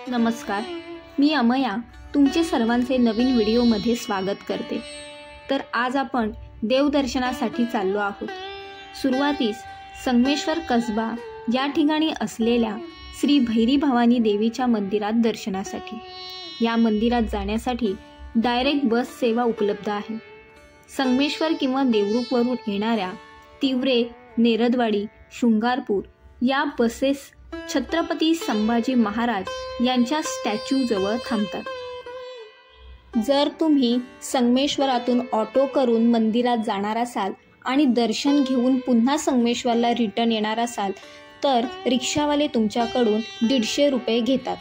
नमस्कार, मी अमया तुमचे सर्वांचे नवीन व्हिडिओमध्ये स्वागत करते। तर आज आपण देवदर्शनासाठी चाललो आहोत। सुरुवातीस संगमेश्वर कसबा या ठिकाणी असलेल्या श्री भैरी भवानी देवीच्या मंदिरात दर्शनासाठी। या मंदिरात जाण्यासाठी डायरेक्ट बस सेवा उपलब्ध आहे। संगमेश्वर किंवा देवरूखवरून येणाऱ्या तिवरे, नेरदवाडी, शृंगारपूर या बसेस छत्रपती संभाजी महाराज यांच्या स्टॅच्यू जवळ थांबतात। जर तुम्ही संगमेश्वरातून ऑटो करून मंदिरात जाणार असाल आणि दर्शन घेऊन पुन्हा संगमेश्वरला रिटर्न येणार असाल तर रिक्षावाले तुमच्याकडून 150 रुपये घेतात।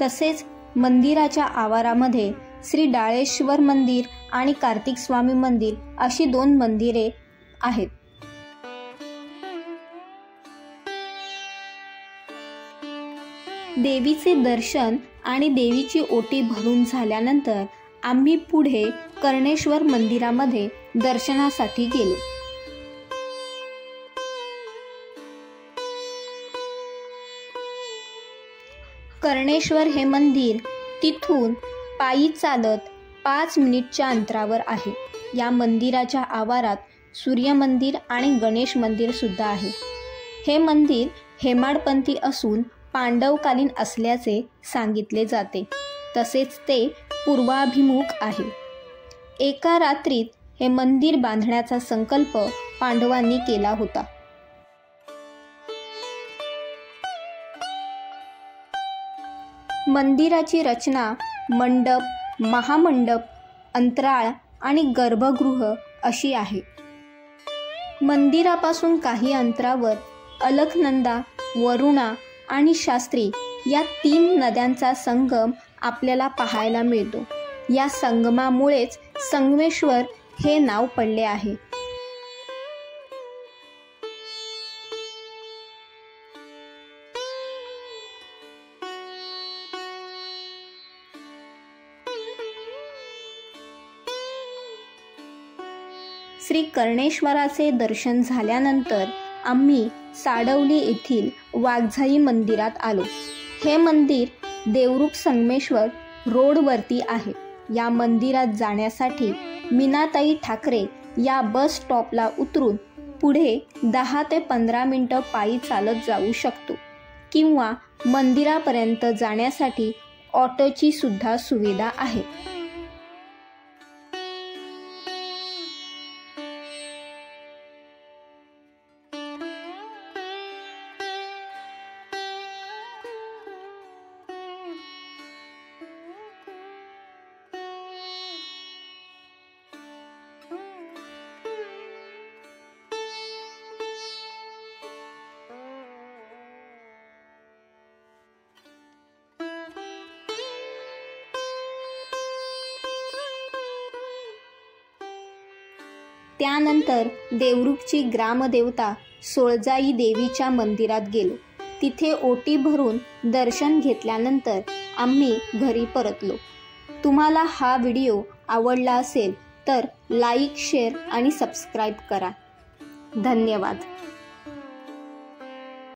तसेच मंदिराच्या आवारामध्ये श्री डाळेश्वर मंदिर आणि कार्तिक स्वामी मंदिर अशी 2 मंदिरे आहेत। देवीचे दर्शन आणि देवीची ओटी भरून झाल्यानंतर आम्ही पुढे कर्णेश्वर मंदिरामध्ये दर्शनासाठी गेलो। कर्णेश्वर हे मंदिर तिथून पायी चालत 5 मिनिटच्या अंतरावर आहे। या मंदिराच्या आवारात सूर्य मंदिर आणि गणेश मंदिर सुद्धा आहे। हे मंदिर हेमाडपंथी असून पांडवकालीन असल्याचे सांगितले जाते। तसेच ते पूर्वाभिमुख आहे। एका रात्रीत हे मंदिर बांधण्याचा संकल्प पांडवांनी केला होता। मंदिराची रचना मंडप, महामंडप, अंतराळ आणि गर्भगृह अशी आहे। मंदिरापासून काही अंतरावर अलकनंदा, वरुणा आणि शास्त्री या 3 नद्यांचा संगम आपल्याला पाहायला मिळतो। या संगमामुळेच संगमेश्वर हे नाव पडले आहे। श्री कर्णेश्वराचे दर्शन झाल्यानंतर आम्ही साडवली येथील वाघजाई मंदिरात आलो। हे मंदिर देवरूख संगमेश्वर रोडवरती आहे। या मंदिरात जाण्यासाठी मीनाताई ठाकरे या बस स्टॉपला उतरून पुढे 10 ते 15 मिनिटं पायी चालत जाऊ शकतो किंवा मंदिरापर्यंत जाण्यासाठी ऑटोची सुद्धा सुविधा आहे। त्यानंतर देवरूखची ग्रामदेवता सोळजाई देवीच्या मंदिरात गेलो। तिथे ओटी भरून दर्शन घेतल्यानंतर आम्ही घरी परतलो। तुम्हाला हा व्हिडिओ आवडला असेल तर लाईक, शेअर आणि सबस्क्राईब करा। धन्यवाद।